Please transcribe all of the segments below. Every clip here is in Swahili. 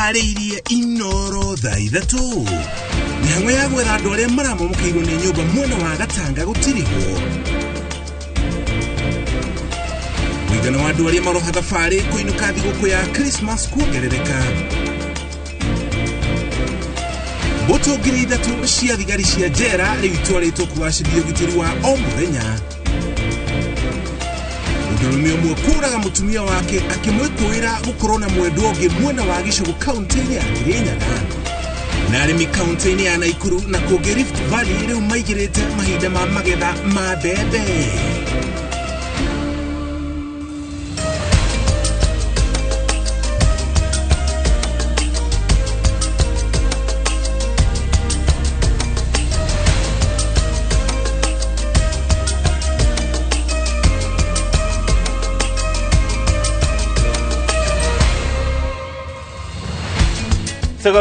tũharĩirie inoro thaa ithatũ. Mĩhang'o ya gwetha andũ arĩa maramomokeirio nĩ nyũmba mwena wa Gatanga gũtirĩho. Mũigana wa andũ arĩa maroha thabarĩ kũinũka thigũkũ ya Christmas kuongerereka. Mbũtũ ngiri ithatũ cia thigari cia njera rĩu itwarĩtwo kũgacĩrithia ũgitĩri wa o mũthenya. Mũndũrũme ũmwe kũraga mũtumia wake akĩmwĩkũĩra gũkorwo na mwendwa ũngĩ mwena wa Gĩcũgũ kaunti-inĩ ya Kirinyaga. Na arĩmi kaunti-inĩ ya Naikuru na kũngĩ Rift Valley rĩu maigĩrĩte mahinda ma magetha ma mbembe.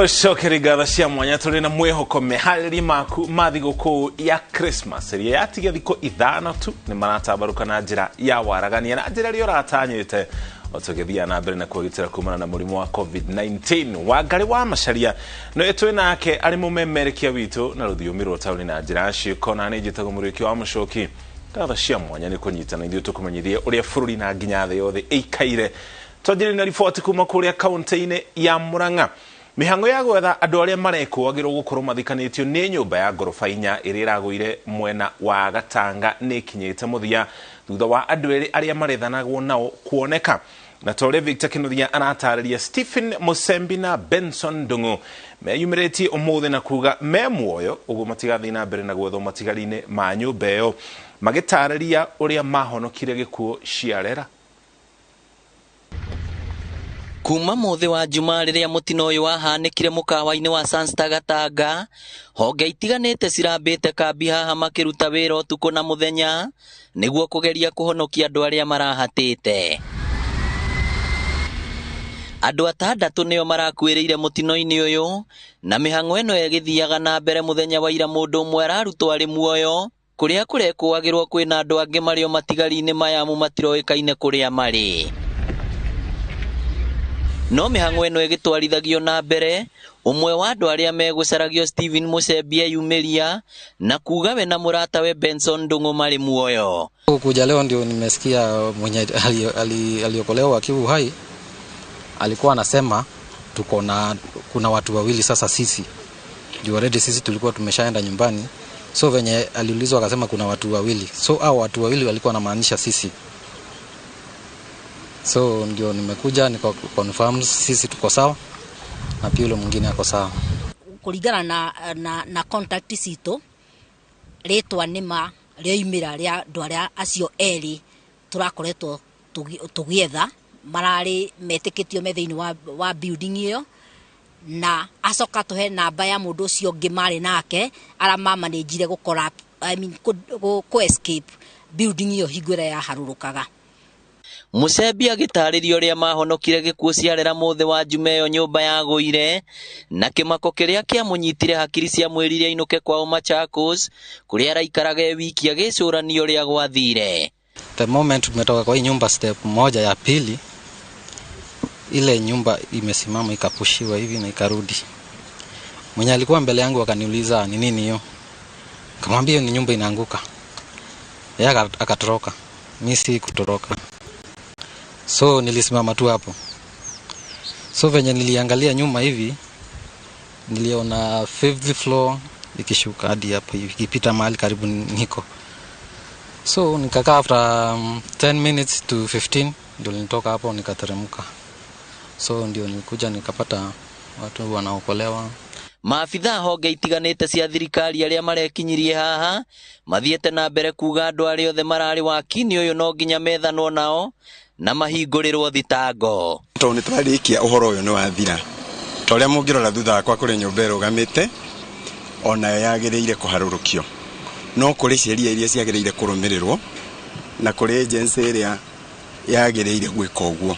Shokeriga cia mwanya turi na mwehoko meharĩri maku ma thigũkũ ya Christmas ĩrĩa yatiga thikũ ithano tu nĩ maratabaruka na njĩra ya waragania na njĩra ĩrĩa ũratanyĩte otũgĩthia na mbere na kwĩgitĩra kumana na mũrimũ wa COVID-19. Wangari wa Macharia no twĩ nake arĩ mũmemerekia witũ na rũthiomi rwa taũni na njĩra ciĩko na nĩ njĩtagwo mũrĩki wa Mũcoki. Gatha cia mwanya nĩ kũnyitana ithuĩ tũkũmenyithie ũrĩa bũrũri na nginya thĩ yothe ĩikaire. Twajĩrĩ na riboti kuma kũrĩa kaunti-inĩ ya Murang'a. Mĩhang'o ya gwetha andũ arĩa marekũagĩrwo gũkorwo mathikanĩtio nĩ nyũmba ya ngoroba 4 ĩrĩa ĩragũire mwena wa Gatanga nĩ kinyĩte mũthia thutha wa andũ erĩ arĩa marethanagwo nao kuoneka. Na tore Victor Kĩnuthia aratarĩria Stephen Musembi na Benson Ndung'u meyumĩrĩtie ũmũthĩ na kuga me muoyo ũguo matigathiĩ na mbere na gwetho matigari-inĩ ma nyũmba ĩyo magĩtarĩria ũrĩa mahonokire gĩkuũ ciarera. Kuma muthi wa Juma rĩrĩa mũtino ũyũ wahanĩkire mũkawa-inĩ wa Sunster Gatanga, honge itiganĩte cirambĩte kambi haha makĩruta wĩra ũtukũ na mũthenya nĩguo kũgeria kũhonokia andũ arĩa marahatĩte. Andũ 6 nĩo marakuĩrĩire mũtino-inĩ ũyũ na mĩhang'o ĩno ĩgĩthiaga na mbere mũthenya wa ira mũndũ ũmwe ararutwo arĩ muoyo kũrĩa kũrekũagĩrwo kwĩna andũ angĩ marĩo matigari-inĩ mayamu matiroĩkaine kũrĩa marĩ. No mĩhang'o ĩno ĩgĩtwarithagio na mbere, ũmwe wa andũ arĩa megũcaragio Stephen Musembi eyumĩria na kuga we na mũratawe Benson Ndung'u marĩ muoyo. Kuja leo ndio nimesikia mwenye aliokolewa akiwa uhai alikuwa anasema kuna watu wawili sasa sisi. Ndio already sisi tulikuwa tumeshaenda nyumbani. So venye aliulizwa akasema kuna watu wawili. So hao watu wawili walikuwa wanamaanisha sisi. So ndio nimekuja niko confirm sisi tuko sawa na pia yule mwingine ako sawa. Kuringana na contact cito retwa nima rĩoimĩra rĩa andũ arĩa acio erĩ tũrakoretwo tũgĩetha mararĩ metĩkĩtio me thĩinĩ wa building ĩyo na acoka tũhe namba ya mũndũ ũcio ũngĩ marĩ nake arĩa mamanĩnjire gũkora ku escape building ĩyo hingo ĩrĩa yaharũrũkaga. Musembi agĩtarĩria ũrĩa mahonokire gĩkuũ ciarera mũthĩ wa Juma ĩyo nyũmba yagũire na kĩmako kĩrĩa kĩamũnyitire hakiri cia mwĩrire ainũke kwao Machakos kũrĩa araikaraga wiki agĩcũrania ũrĩa gwathire. The moment tumetoka kwa hii nyumba step moja ya pili, ile nyumba imesimama ikapushiwa hivi na ikarudi. Mwenye alikuwa mbele yangu akaniuliza ni nini hiyo? Nikamwambia ni nyumba inaanguka. Yeye akatoroka. Mimi si kutoroka. So nilisimama tu hapo. So venye niliangalia nyuma hivi niliona 5th floor ikishuka hadi hapo hivi ikipita mahali karibu niko. So nikakaa after 10 minutes to 15 ndio nilitoka hapo nikateremka. So ndio nilikuja nikapata watu wanaokolewa. Maafitha honge itiganĩte cia thirikari arĩa marekinyirie haha mathiĩte na mbere kuga andũ arĩa othe mararĩ wakini ũyũ no nginya methanwo nao na mahingũrĩrwo thitango. Nĩ twarĩkia ũhoro ũyũ nĩ wathira. Ta ũrĩa mũngĩrora thutha wakwa kũrĩ nyũmba ĩrũgamĩte ona yagĩrĩire kũharũrũkio. No kũrĩ ciĩria iria ciagĩrĩire kũrũmĩrĩrwo na kũrĩ agency ĩrĩa yagĩrĩire gwĩka ũguo.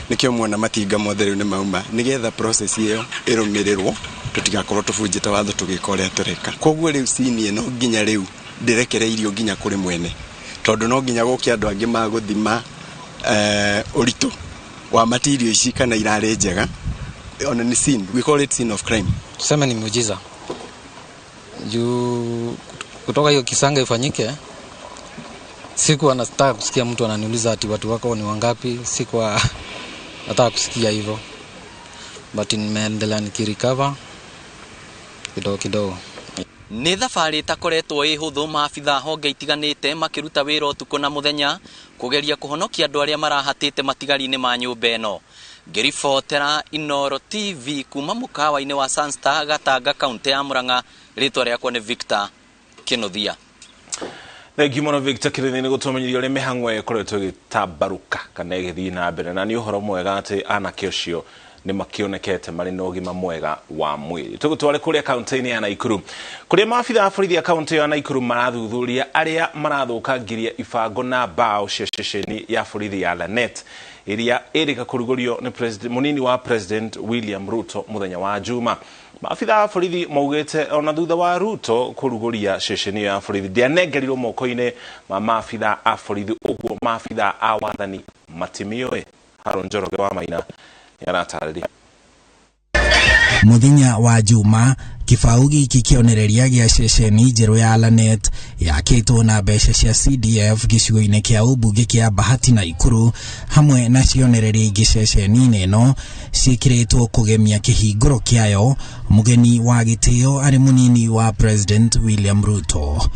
Nikio muona matinga mothe rĩu nĩ mauma nĩgetha process ĩyo ĩrũmĩrĩrwo tutigakorwo tũbunjĩte watho tũgĩka ũrĩa tũreka. Koguo rĩu cinie no nginya rĩu ndirekereirio nginya kũrĩ mwene tondũ no nginya gũkĩa andũ angĩ magũthima ũritũ wa material ici kana irarĩ njega on a scene. We call it scene of crime. Tuseme ni muujiza. Juu kutoka hiyo kisanga ifanyike, sikuwa nataka kusikia mtu ananiuliza ati watu wako ni wangapi, sikuwa nataka kusikia hivyo. But nimeendelea nikirecover kidogo. Nĩ thabarĩ ĩtakoretwo ĩhũthũ, maabitha honge itiganĩte makĩruta wĩra ũtukũ na mũthenya kũgeria kũhonokia andũ arĩa marahatĩte matigari-inĩ ma nyũmba ĩno. Ngĩribotera Inooro TV kuma mũkawa-inĩ wa Sunstar Gatanga, kaunti ya Murang'a, rĩtwa rĩakwa nĩ Victor Kĩnuthia. Thengi mũno Victor Kĩnuthia nĩ gũtũmenyithia ũrĩa mĩhang'o ĩkoretwo ĩgĩtambarũka kana ĩgĩthiĩ na mbere, na nĩ ũhoro mwega atĩ anake ũcio nĩ makĩonekete marĩ na ũgima mwega wa mwĩrĩ. Tũgũtware kũrĩa kaunti-inĩ ya Naikuru, kũrĩa maabitha a borithi a kaunti ya Naikuru marathuthuria arĩa marathũkangiria ibango na mbaũ cia ceceni ya borithi ya Lanet iria ĩrĩka kũrugũrio nĩ mũnini wa President William Ruto mũthenya wa Juma. Maabitha a borithi maugĩte ona thutha wa Ruto kũrugũria ceceni ya borithi ndianengerirwo moko-inĩ ma maabitha a borithi, ũguo maabitha a wathani matimĩoĩ. Haron Njoroge wa Maina yaratarĩria. Muthenya wa Juma kĩbaũ gĩkĩ kĩonereria gĩa ceceni njerũ ya Lanet yakĩtwo na mbeca cia CDF gĩcigo-inĩ kĩa ũmbunge kĩa Bahati Naikuru, hamwe na cionereria ingĩ ceceni-inĩ ĩno ciĩkĩrĩtwo kũgemia kĩhingũro kĩayo. Mũgeni wa gĩtĩo arĩ mũnini wa President William Ruto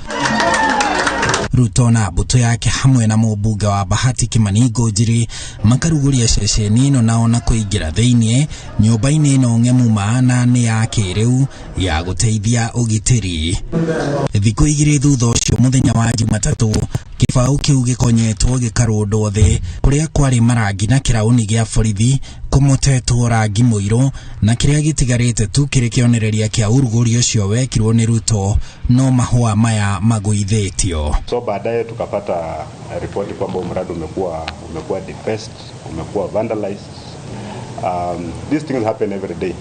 na mbũtũ yake hamwe na mũmbunge wa Bahati Kimani Ngũnjiri makarugũria ceceni ĩno na ona kũingĩra thĩinĩ nyũmba-inĩ ĩno ng'emu na nĩ ya kĩrĩu ya gũteithia ũgitĩri. Thikũ igĩrĩ thutha ũcio mũthenya wa Jumatatũ, kĩbaũ kĩu gĩkonyetwo gĩkarũndwo thĩ kũrĩa kwarĩ marangi na kĩrauni gĩa borithi kũmotetwo rangi mũirũ, na kĩrĩa gĩtigarĩte tu kĩrĩ kĩonereria kĩa urugũri ũcio wekirwo nĩ Ruto, no mahũa maya magũithĩtio. So baadaye tukapata ripoti kwamba mradi umekuwa defaced, umekuwa vandalized. These things happen every day.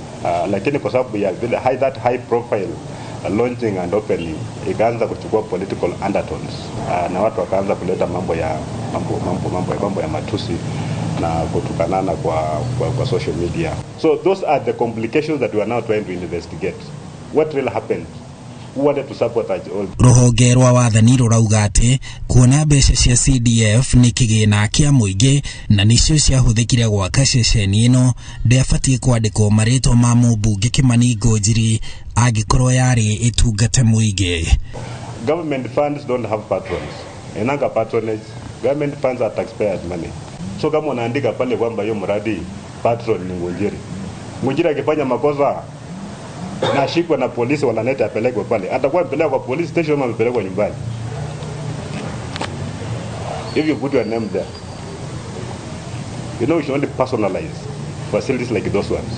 Lakini kwa sababu ya vile high profile launching and opening ikaanza kuchukua political undertones, na watu wakaanza kuleta mambo ya matusi na kutukanana kwa social media. So those are the complications that we are now trying to investigate. What really happened? Who wanted to sabotage all? Rũhonge rwa wathani rũrauga atĩ kuona mbeca cia CDF nĩ kĩgĩna kĩa mũingĩ na nĩcio ciahũthĩkire gwaka ceceni ĩno, ndĩabatiĩ kwandĩkwo marĩtwa ma mũmbunge Kimani Ngũnjiri angĩkorwo yarĩ ĩtungate mũingĩ. Government funds don't have patrons. Enanga patronage. Government funds are taxpayers' money. So kama unaandika pale kwamba hiyo mradi patron ni Ngũnjiri akifanya makosa na shikwa na polisi wanaleta apelekwe pale, atakuwa apelekwa kwa police station ama apelekwa nyumbani. If you put your name there, you know you should only personalize facilities like those ones.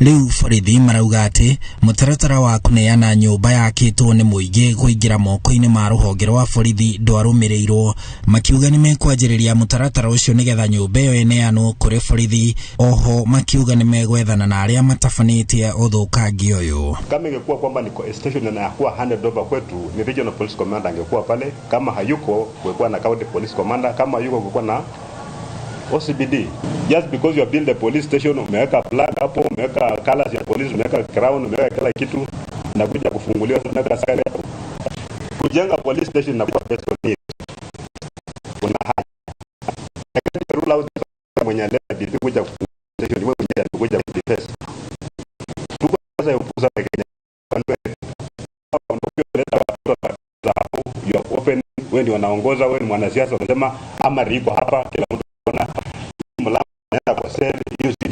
Rĩu borithi marauga atĩ mũtaratara wa kũneana nyũmba yakĩtwo nĩ mũingĩ kũingĩra moko-inĩ ma rũhonge rwa borithi ndwarũmĩrĩirwo, makiuga nĩ mekwanjĩrĩria mũtaratara ũcio nĩgetha nyũmba ĩyo ĩneanwo kũrĩ borithi. Oho makiuga nĩ megwethana na arĩa matabanĩtie ũthũkangia ũyũ. Kama ingekuwa kwamba ni station na yakuwa handed over kwetu, ni regional police commander angekuwa pale. Kama hayuko kulikuwa na county police commander, kama hayuko kulikuwa na OCBD. Just because you build a police station, umeweka flag hapo, umeweka colors ya police, umeweka crown, umeweka kila kitu, na kuja kufunguliwa na askari hapo. Kujenga police station na kwa pesa ni kuna haja. Lakini rule out mwenye leta DP kuja kufungulia station ni mwenye kuja kudefense. Tuko sasa yukuza Kenya. Unapoleta watu hapo, you are open, wewe ndio unaongoza, wewe ni mwanasiasa, unasema ama riko hapa kila mtu ana mlanga kwa seli hiyo si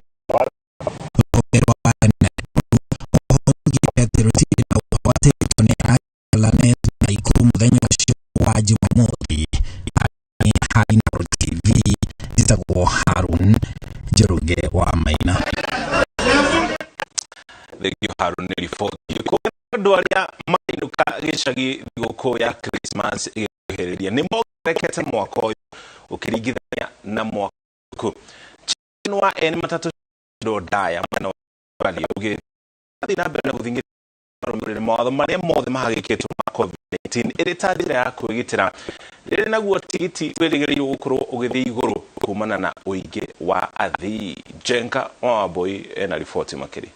Lanet Naikuru mũthenya ũcio wa Jumamothi. Inooro TV njĩtagwo Haron Njoroge wa Maina. Thegio Haron nĩ riboti andũ arĩa mainũka gĩcagi thigũkũ ya Christmas ĩgĩkuhĩrĩria nĩ mogerekete mwaka ũyũ ũkĩringithania na mwaka ũku. Chinwa ene matatu ndaya mwana wa ũgĩ athi na mbere na gũthingĩra marũmĩrĩre mawatho marĩa mothe mahagĩkĩtwo ma COVID-19 ĩrĩ ta njĩra ya kwĩgitĩra rĩrĩ naguo tigiti wĩrĩgĩrĩirwo gũkorwo ũgĩthiĩ igũrũ kumana na ũingĩ wa athii. Jenga Wambui ena riboti makĩria.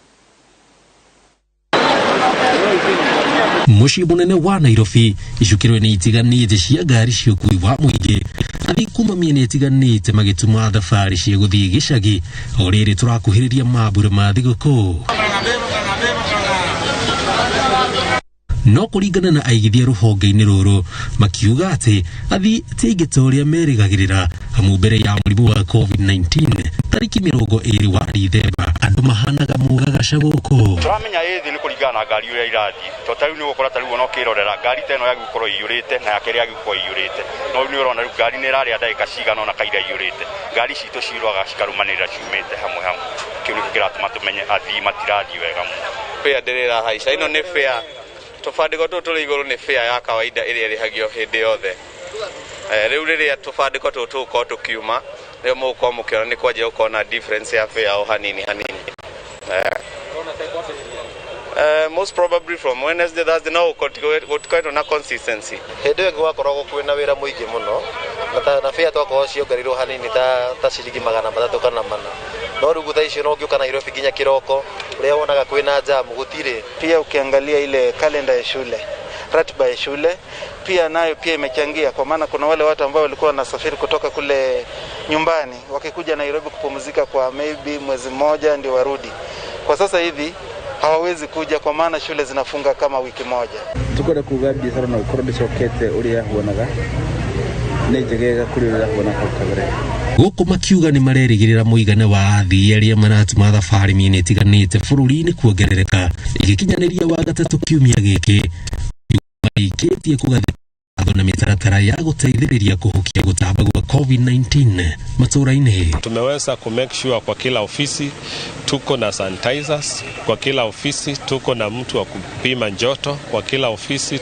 Muciĩ munene wa Nairobi icukĩrwo-inĩ itiganĩte cia ngari cia ũkui wa mũingĩ, athii kuma mĩena ĩtiganĩte magĩtuma thabarĩ cia gũthiĩ gĩcagi o rĩrĩ tũrakuhĩrĩria mambura ma thigũkũ. No kũringana na aigithia rũhonge-inĩ rũrũ makiuga atĩ athii ti aingĩ ta ũrĩa merĩgagĩrĩra amu mbere ya mũrimũ wa COVID-19 tariki 20 wa Dithemba andũ mahanaga mũgagaca gũkũ. Turamenya ĩthĩ nĩ kũringana na ngari ũrĩa irathiĩ. Tondũ nĩ gũkora tarĩu ona ũkĩrorera ngari ta ĩno yagĩkorwo ĩiyũrĩte na yakĩrĩ yagĩkorwo ĩiyũrĩte. No nĩ ũrona rĩu ngari nĩ ĩrarĩa ndagĩka cigana ona kaira ĩiyũrĩte. Ngari citũ ciruaga cikarumanĩrĩra ciumĩte hamwe hamwe. Kĩu nĩ kĩratũma tũmenye athii matirathiĩ wega mũno. Fare ndĩrĩra haica ĩno nĩ fare. Tũbandĩko tũtũ tũrĩ igũrũ nĩ fare ya kawaida ĩrĩa ĩrĩhagio hĩndĩ yothe. Rĩu rĩrĩa tũbandĩko tũtũ tũkorwo tũkiuma rĩo mũgũkorwo mũkĩona nĩ kwanjia gũkorwo na difference ya fare o hanini hanini. Most probably from Wednesday Thursday no gũtikoretwo na consistency. Hĩndĩ ĩyo gwakoragwo kwĩna wĩra mũingĩ mũno na fare twakorwo ciongereirwo hanini ta ciringi 300 kana 400. No rĩu thaa icio no ũngĩũka Nairobi nginya kĩroko ũrĩa wonaga kwĩna jamu gũtirĩ. Pia ukiangalia ile kalenda ya shule, ratiba ya shule pia nayo pia imechangia, kwa maana kuna wale watu ambao walikuwa wanasafiri kutoka kule nyumbani wakikuja Nairobi kupumzika kwa maybe mwezi mmoja ndio warudi. Kwa sasa hivi hawawezi kuja kwa maana shule zinafunga kama wiki moja. Tukora kuga biashara na ukoro ndicokete uria huonaga nĩ njegega kũrĩ ũrĩa huona hau kabere. Gũkũ makiuga nĩ marerĩgĩrĩra mũigana wa athii arĩa maratuma thabarĩ mĩena ĩtiganĩte bũrũri-inĩ kuongerereka ĩgĩkinyanĩria wa gatatũ kiumia gĩkĩ. Maikĩtie kũgathĩka na mĩtaratara ya gũteithĩrĩria kũhukia gũtamba gwa COVID-19 matũũra-inĩ. Tumeweza ku make sure kwa kila ofisi tuko na sanitizers, kwa kila ofisi tuko na mtu wa kupima joto, kwa kila ofisi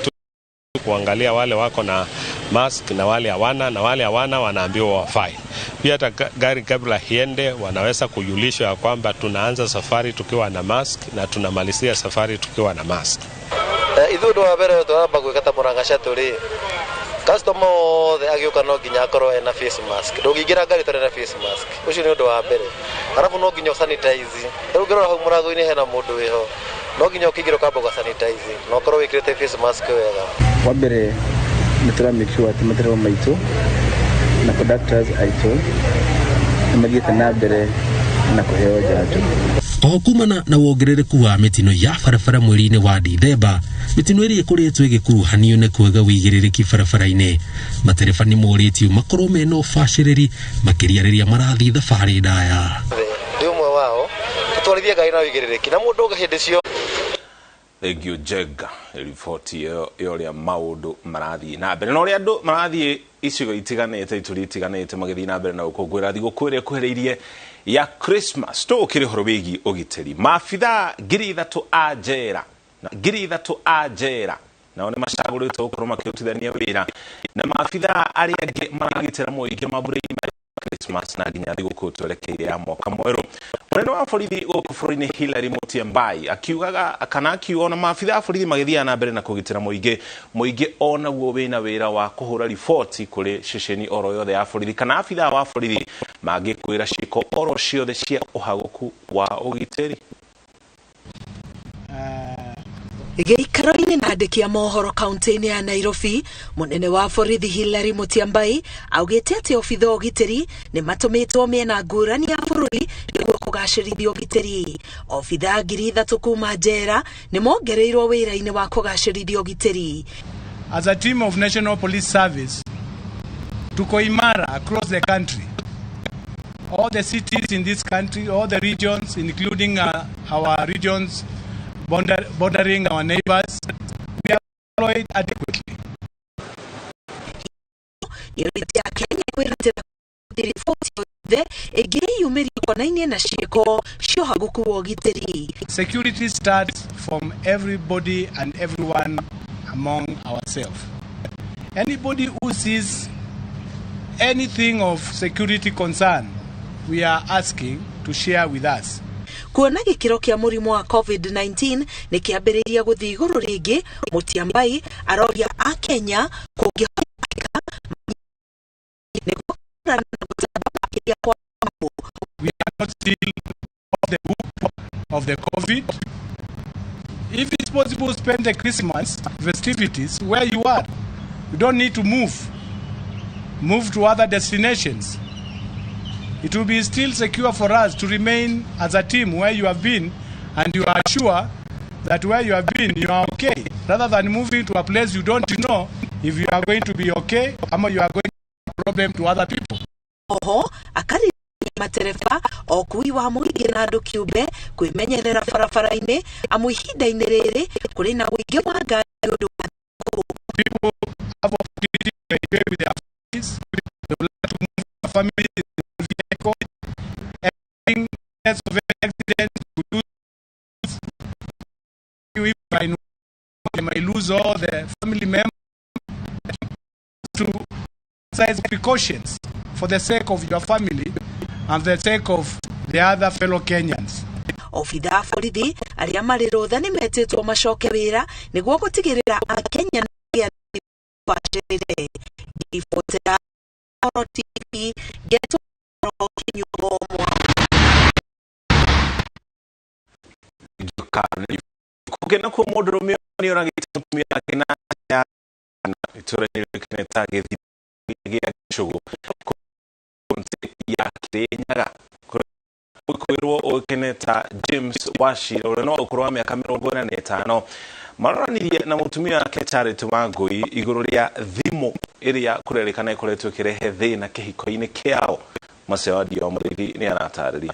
kuangalia wale wako na mask na wale hawana wanaambiwa wafai. Pia hata gari kabla hiende wanaweza kujulishwa ya kwamba tunaanza safari tukiwa na mask na tunamalizia safari tukiwa na mask. Ithuĩ wa mbere tũramba gwĩka mũrangaca tũrĩ customer othe agĩũka no nginya akorwo ena face mask. Ndũngĩingĩra ngari ũtarĩ na face mask. Ũcio nĩ ũndũ wa mbere. Arabu no nginya sanitize. Rĩu ngĩrora hau mũrango-inĩ hena mũndũ wĩho. No nginya ũkĩingĩra ũkamba gwa sanitize. No ũkorwo wĩkĩrĩte face mask wega. Wa mbere nĩ tũra make sure atĩ materwo maitũ na conductors aitũ nĩ mathiĩte na mbere na kũheo njanjo. O kumana na wongerereku wa mĩtino ya barabara mweri-inĩ wa Dithemba, mĩtino ĩrĩa ĩkoretwo ĩgĩkuruhanio nĩ kwega wĩigĩrĩrĩki barabara-inĩ, matereba nĩ morĩtio makorwo mena ũbacĩrĩri makĩria rĩrĩa marathiĩ thabarĩ ndaya. Ndĩ ũmwe wao tũtwarithie ngari na wĩigĩrĩrĩki na mũndũ ũngĩ hĩndĩ cio. Thank you Jenga, riboti ya ũrĩa maũndũ marathiĩ na mbere na ũrĩa andũ marathiĩ icigo itiganĩte itũri itiganĩte magĩthiĩ na mbere na gũkũngũĩra thigũkũ ĩrĩa ĩkuhĩrĩirie ya Christmas. Tũkĩrĩ ũhoro wĩgiĩ ũgitĩri. Maabithaa 3,000 a njera na 3,000 a njera nao nĩ macagũrĩtwo gũkorwo makĩrutithania wĩra na maabithaa arĩa angĩ maragitĩra mũingĩ mambura-inĩ ma Christmas na nginya thigũkũ twerekeire ya mwaka mwerũ. Mũnene wa borithi gũkũ bũrũri-inĩ Hilary Mutyambai akiugaga kana akiuga maabithaa borithi magĩthiaga na mbere na kũgitĩra mũingĩ onaguo wĩna wĩra wa kũhũra riboti kũrĩ ceceni oro yothe ya borithi kana abithaa wa borithi mangĩkwĩra ciĩko oro ciothe cia ũhagũku wa ũgitĩri. Gĩikaro-inĩ na andĩki a mohoro kaunti-inĩ ya Nairobi, mũnene wa borithi Hilary Mutyambai augĩte atĩ obithaa ũgitĩri nĩ matũmĩtwo mĩena ngũrani ya bũrũri nĩguo kũgacĩrithia ũgitĩri. Obithaa 3,000 kuma njera nĩ mongereirwo wĩra-inĩ wa kũgacĩrithia ũgitĩri. As a team of National Police Service, tuko imara across the country. All the cities in this country, all the regions, including our regions bordering our neighbors, we are deployed adequately. Security starts from everybody and everyone among ourselves. Anybody who sees anything of security concern, we are asking to share with us. Kuona gĩkĩro kĩa mũrimũ wa COVID-19 nĩ kĩambĩrĩria gũthiĩ igũrũ rĩngĩ, Mutyambai aroria a Kenya kũngĩhoteka We are not still off the hook of the COVID. If it's possible, spend the Christmas festivities where you are. You don't need to move to other destinations. It will be still secure for us to remain as a team where you have been, and you are sure that where you have been, you are okay, rather than moving to a place you don't know if you are going to be okay or you are going to be a problem to other people. Oho, akari matereba okui wa muingi na andu kiumbe kwimenyerera barabara-ini amu ihinda-ini riri kuri na uingi wa ngari undu people have opportunity to enjoy with their families. They would like to move their family in the vehicle. Everything else of accidents to lose. If I know they might lose all the family members, to exercise precautions for the sake of your family and the sake of the other fellow Kenyans. Obithaa borithi aria mari rutha ni metitwo macoke wira niguo gutigirira Akenya na batirire gifotera TV geto kinyumo Jukani kugena ko modro mi ni ora gitumia kena ya itura ni keneta gethi ya shugo ya Kenya kwirwo okeneta James Washi ureno okurwa miaka 45 maroranirie na mutumia wake Charity Wangui iguru ria thimu iria kurerekana ikoretwo kirehe thina kihiko-ini kiao Masewadi wa Murithi ni anatariria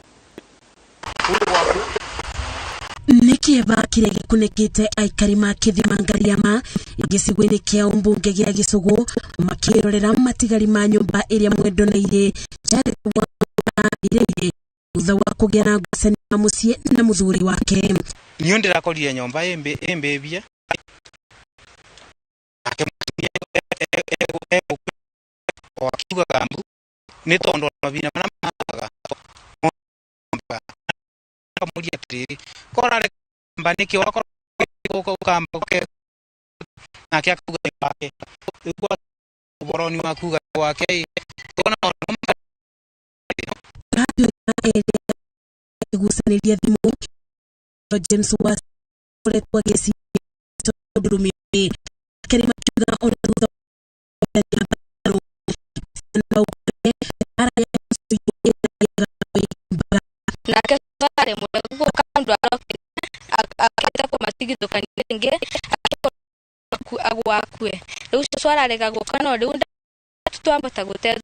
Nikieba kire gikunekite aikari ma Kithimangariama igicigo-ini kia umbunge gia Gisugu makirorera matigari ma nyumba iria mwendoneire Charity Wangui thutha wa kugĩa na ngucanio na muciĩ na muthuri wake. Niĩ ndĩrakorire nyumba ĩmbĩbie akiugaga mbu nĩ tondũ mabina mana maaga kamuria atĩrĩrĩ korare mba nĩkĩ wakorwo ũkamba nake akauga wake rĩu ũboroni wa kuga gwake gusanĩria thimũ James Washi koretwo gĩcigo ndurumi keri makiuga ona thutha nake tware mũndũ kandu akita kwa matigitho kanenge agwakwe rĩu twararega gũkana rĩu twambata gũte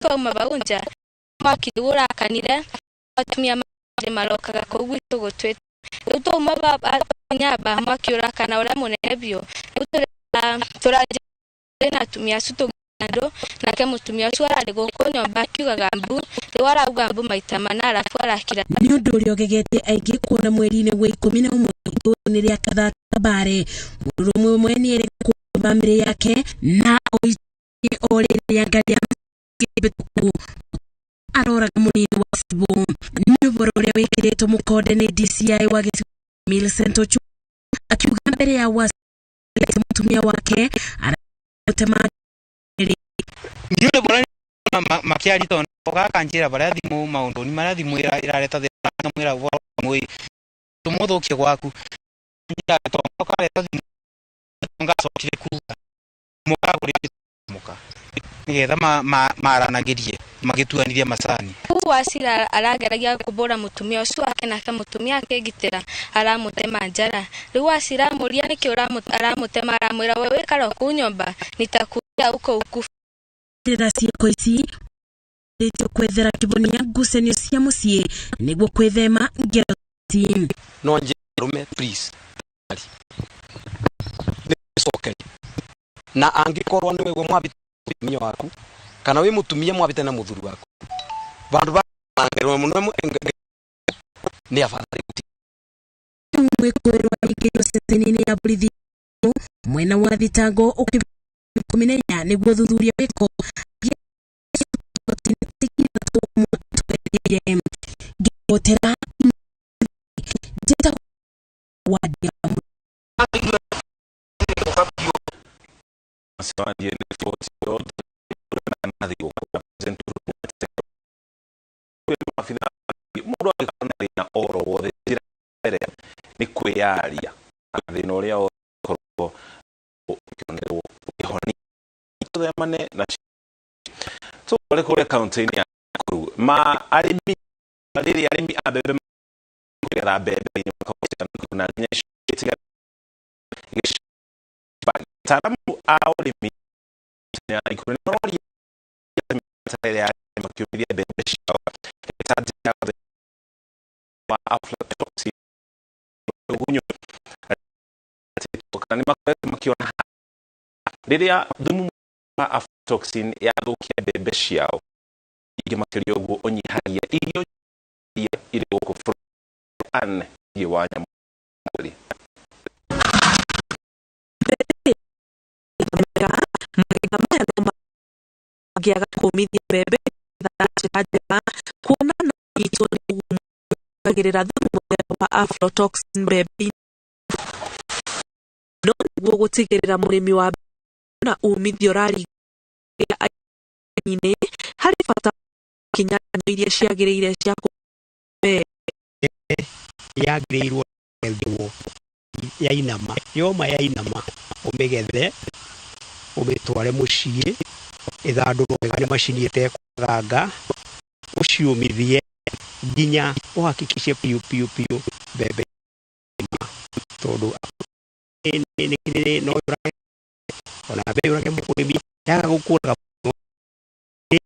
kuma baunja makiri urakanire atumia marokaga kugwi tugutwe utoma baba nyaba makiura kana ura munene bio turaje na tumia sutugando nake mutumia ucio arari gukunywa bakiugaga mbu riwara ugambu maita manara twarakira ni undu uria gegete aingi kuona mweri-ini wa 11 ni ria kathaka bare mundu umwe ni eri family yake na oiria ngari ya kibetuku aroraga munini wa Sibu ni uboro uria wikiretwo mukode ni DCI wa Gĩcigo Millicent Ochu akiuga mbere ya Washi mutumia wake aratema ni uboro makiari tondo gakanjira bara thimu maundu ni mara thimu irareta thina mwira uboro mwi tumuthukie gwaku ngira tondo kareta thimu ngasokire kuga mukaguri muka nigetha maranagirie magituanithia macani Washi arageragia kubora mutumia ucio wake nake mutumia akegitira aramutema njara riu Washi ramuria niki aramutema aramwira wewe karo kunyomba nitakuja uko ukufira ciiko ici ritio kwethera kibonia ngucanio cia muciĩ niguo kwithema ngero no njerume please nisoke na angikorwo ni wewe mwabita mutumia waku kana we mutumia mwabita na muthuri waku bandu bangerwo muno ni afadhali mwekwerwa igiro setenini ya borithi mwena wa thitango ukikumenya niguo thuthuria wiko gotera jeta wadia Masewadi ni 40 na nadhi kwa present yaria thina uria ukorwo ukionerwo ihoni tuthemane na so ole kore county ya kuru ma arimi abebe kugira bebe kuna nyesha taalamu aurimi ya ikuru nori ya makiumiria bebe shawa itadia wa aflatoxin ugunyo kana makiona riria thumu wa aflatoxin ya thukia bebe ciao igimakirio guo onyihagia irio iri guku an yiwanya muri giaga kumithia bebe thachira kuona no ituri bagirira thumu wa aflatoxin bebe no guo gutigirira murimi wa na umithio rari ine hari fata kinya iria ciagiriire cia yagiriirwo gethwo yainama yoma yainama umigethe umitware mucii ithandurwo wega ni macini itekuganga uciumithie nginya uhakikishe piu bebe tondu ni kire no ona bebe urake mukurimi yaga gukuraga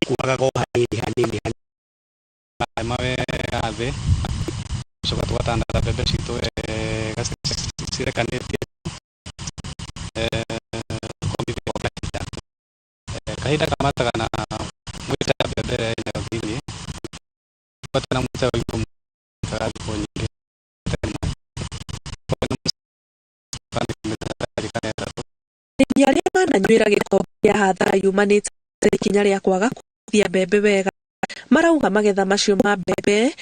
kuraga go hanini mawe ave soka twatanda bebe cito gasire kanete kahida kamata kana mwita bebe ina vini patana mwita wiko mkarabi konyinge Nyari na nywira gikombe ya hathara yumanite kinya ria kwaga kuthia bebe wega marauga magetha macio ma bebe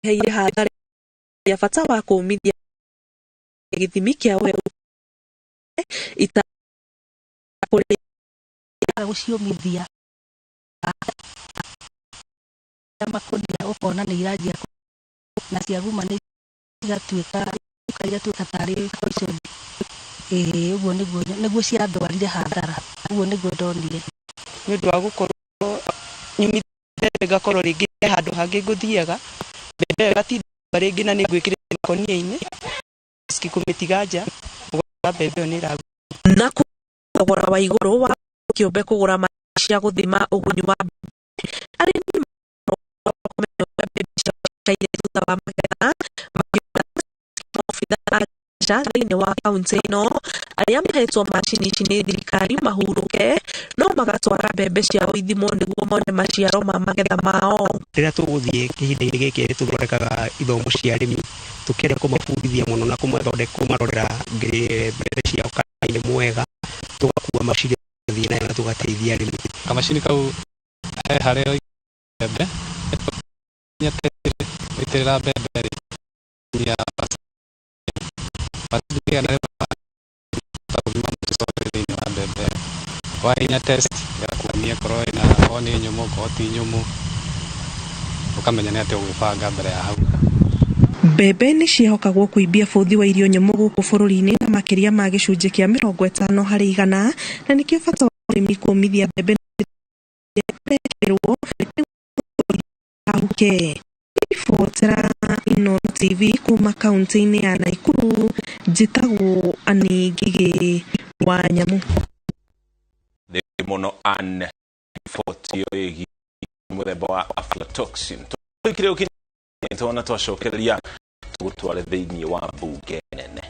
heire hathara ya bata wa kumithia githimi kia we ita kuri guciumithia makunia ukona ni irajia na ciaguma ni igatuika tari poison uguo niguo ciandwarire hathara uguo niguo ndonire ni ndu wa gukorwo nyumithia gakorwo ringi handu hangi nguthiaga bebe gatinda ringi na ni ngwikire makonia-ini cikumitiga nja bebe ni ragu na kugora wa iguru wa kiumbe kugura cia guthima ugunyu wa arimi wa magetha thĩinĩ wa kaunti ĩno arĩa mahetwo macini ici nĩ thirikari mahurũke no magatwara mbembe ciao ithimo nĩguo mone maciaro ma magetha mao. Rĩrĩa tũgũthiĩ kĩhinda-inĩ gĩkĩ tũthondekaga ithomo cia arĩmi tũkĩenda kũmabundithia mũno na kũmarorera mbembe ciao kana nĩ mwega tũgakua macini thiĩ nayo na tũgateithia arĩmi. Kamacini kau harĩa mbembe nyatĩrĩra mbembe ya wahinya test ya kuonia korwo ina oni nyumu koti nyumu ukamenya ni ati ugibanga mbere ya hau. Mbembe nĩ ciehokagwo kuibia bũthi wa irio nyũmũ gũkũ bũrũri-inĩ na makĩria ma gĩcunjĩ kĩa 50 harĩ igana na nĩkĩo bata wa ũrĩmi kũmithia mbembe ahuke. Ibotera ino TV kuma kaunti-inĩ ya Naikuru njĩtagwo Anĩ Ngigĩ wa Nyamu. Mono an fortio egi muthemba wa aflatoxin tukire ukinyita wana twacokereria tugutware thĩinĩ wa mbunge nene.